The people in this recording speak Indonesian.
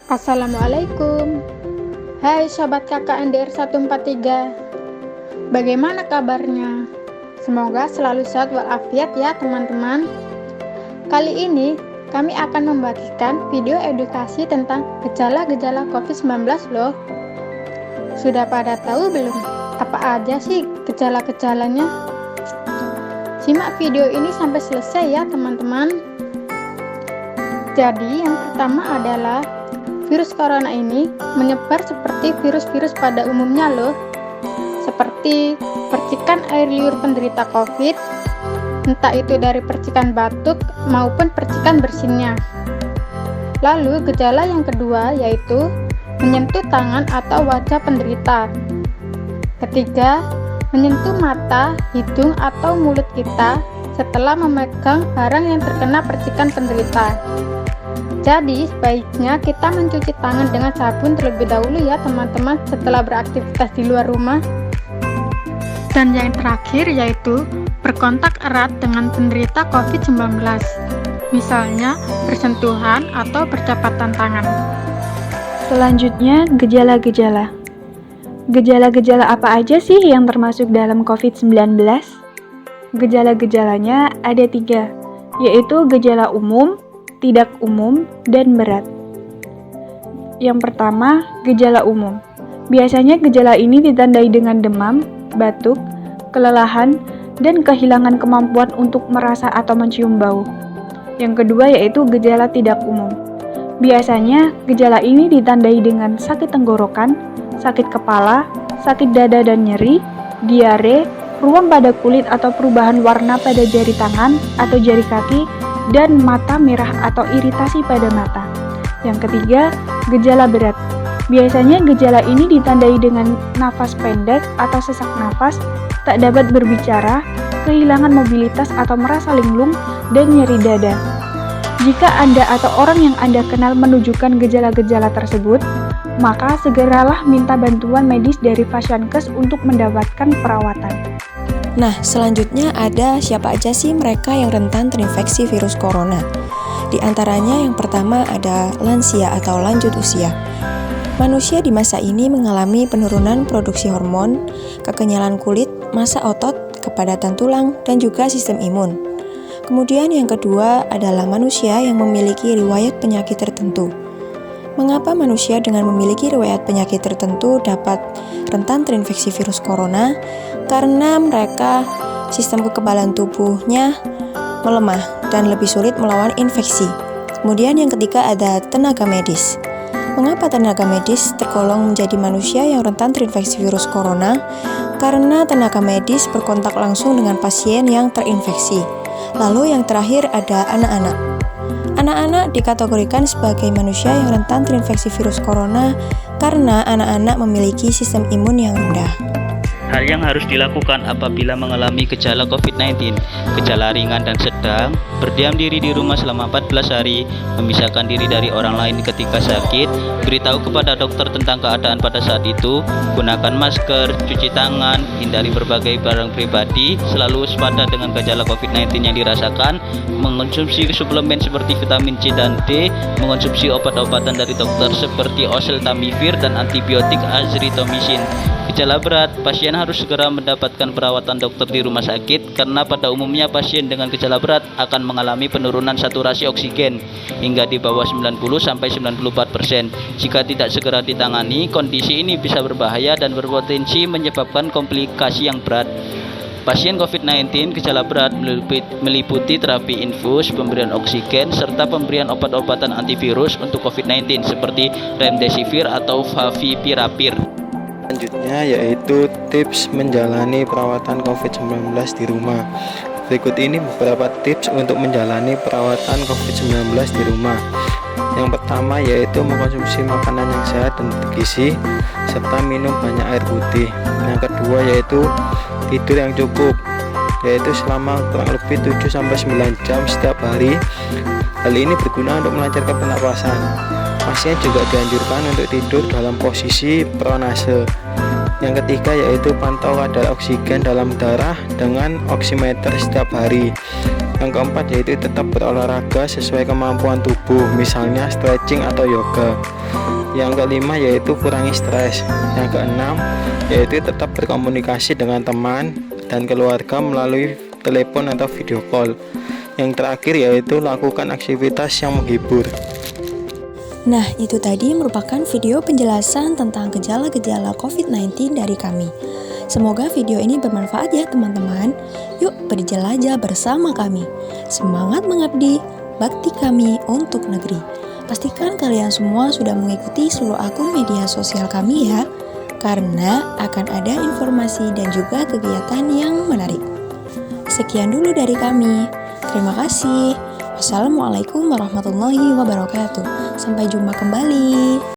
Assalamualaikum. Hai Sobat KKNDR 143. Bagaimana kabarnya? Semoga selalu sehat walafiat ya teman-teman. Kali ini kami akan membagikan video edukasi tentang gejala-gejala COVID-19 loh. Sudah pada tahu belum apa aja sih gejala-gejalanya? Simak video ini sampai selesai ya teman-teman. Jadi yang pertama adalah virus corona ini menyebar seperti virus-virus pada umumnya loh, seperti percikan air liur penderita COVID, entah itu dari percikan batuk maupun percikan bersinnya. Lalu gejala yang kedua yaitu menyentuh tangan atau wajah penderita. Ketiga, menyentuh mata, hidung atau mulut kita setelah memegang barang yang terkena percikan penderita. Jadi sebaiknya kita mencuci tangan dengan sabun terlebih dahulu ya teman-teman setelah beraktivitas di luar rumah. Dan yang terakhir yaitu berkontak erat dengan penderita COVID-19, misalnya bersentuhan atau bercapatan tangan. Selanjutnya, gejala-gejala. Gejala-gejala apa aja sih yang termasuk dalam COVID-19? Gejala-gejalanya ada 3, yaitu gejala umum, tidak umum, dan berat. Yang pertama, gejala umum. Biasanya gejala ini ditandai dengan demam, batuk, kelelahan, dan kehilangan kemampuan untuk merasa atau mencium bau. Yang kedua yaitu gejala tidak umum. Biasanya gejala ini ditandai dengan sakit tenggorokan, sakit kepala, sakit dada dan nyeri, diare, ruam pada kulit atau perubahan warna pada jari tangan atau jari kaki, dan mata merah atau iritasi pada mata. Yang ketiga, gejala berat. Biasanya gejala ini ditandai dengan nafas pendek atau sesak nafas, tak dapat berbicara, kehilangan mobilitas atau merasa linglung, dan nyeri dada. Jika Anda atau orang yang Anda kenal menunjukkan gejala-gejala tersebut, maka segeralah minta bantuan medis dari Fasiankes untuk mendapatkan perawatan. Nah, selanjutnya ada siapa aja sih mereka yang rentan terinfeksi virus corona? Di antaranya yang pertama ada lansia atau lanjut usia. Manusia di masa ini mengalami penurunan produksi hormon, kekenyalan kulit, massa otot, kepadatan tulang, dan juga sistem imun. Kemudian yang kedua adalah manusia yang memiliki riwayat penyakit tertentu. Mengapa manusia dengan memiliki riwayat penyakit tertentu dapat rentan terinfeksi virus corona? Karena mereka sistem kekebalan tubuhnya melemah dan lebih sulit melawan infeksi. Kemudian yang ketiga ada tenaga medis. Mengapa tenaga medis tergolong menjadi manusia yang rentan terinfeksi virus corona? Karena tenaga medis berkontak langsung dengan pasien yang terinfeksi. Lalu yang terakhir ada anak-anak. Anak-anak dikategorikan sebagai manusia yang rentan terinfeksi virus corona karena anak-anak memiliki sistem imun yang rendah. Hal yang harus dilakukan apabila mengalami gejala COVID-19, gejala ringan dan sedang, berdiam diri di rumah selama 14 hari, memisahkan diri dari orang lain ketika sakit, beritahu kepada dokter tentang keadaan pada saat itu, gunakan masker, cuci tangan, hindari berbagai barang pribadi, selalu waspada dengan gejala COVID-19 yang dirasakan, mengonsumsi suplemen seperti vitamin C dan D, mengonsumsi obat-obatan dari dokter seperti oseltamivir dan antibiotik azithromycin. Gejala berat, pasien harus segera mendapatkan perawatan dokter di rumah sakit karena pada umumnya pasien dengan gejala berat akan mengalami penurunan saturasi oksigen hingga di bawah 90-94%. Jika tidak segera ditangani, kondisi ini bisa berbahaya dan berpotensi menyebabkan komplikasi yang berat. Pasien COVID-19 gejala berat meliputi terapi infus, pemberian oksigen, serta pemberian obat-obatan antivirus untuk COVID-19 seperti remdesivir atau favipiravir. Selanjutnya yaitu tips menjalani perawatan COVID-19 di rumah. Berikut ini beberapa tips untuk menjalani perawatan COVID-19 di rumah. Yang pertama yaitu mengkonsumsi makanan yang sehat dan bergizi serta minum banyak air putih. Yang kedua yaitu tidur yang cukup, yaitu selama kurang lebih 7-9 jam setiap hari. Hal ini berguna untuk melancarkan pernapasan. Pasien juga dianjurkan untuk tidur dalam posisi pronase. Yang ketiga yaitu pantau kadar oksigen dalam darah dengan oximeter setiap hari. Yang keempat yaitu tetap berolahraga sesuai kemampuan tubuh, misalnya stretching atau yoga. Yang kelima yaitu kurangi stres. Yang keenam yaitu tetap berkomunikasi dengan teman dan keluarga melalui telepon atau video call. Yang terakhir yaitu lakukan aktivitas yang menghibur. Nah, itu tadi merupakan video penjelasan tentang gejala-gejala COVID-19 dari kami. Semoga video ini bermanfaat ya teman-teman. Yuk berjelajah bersama kami. Semangat mengabdi, bakti kami untuk negeri. Pastikan kalian semua sudah mengikuti seluruh akun media sosial kami ya, karena akan ada informasi dan juga kegiatan yang menarik. Sekian dulu dari kami. Terima kasih. Wassalamualaikum warahmatullahi wabarakatuh. Sampai jumpa kembali.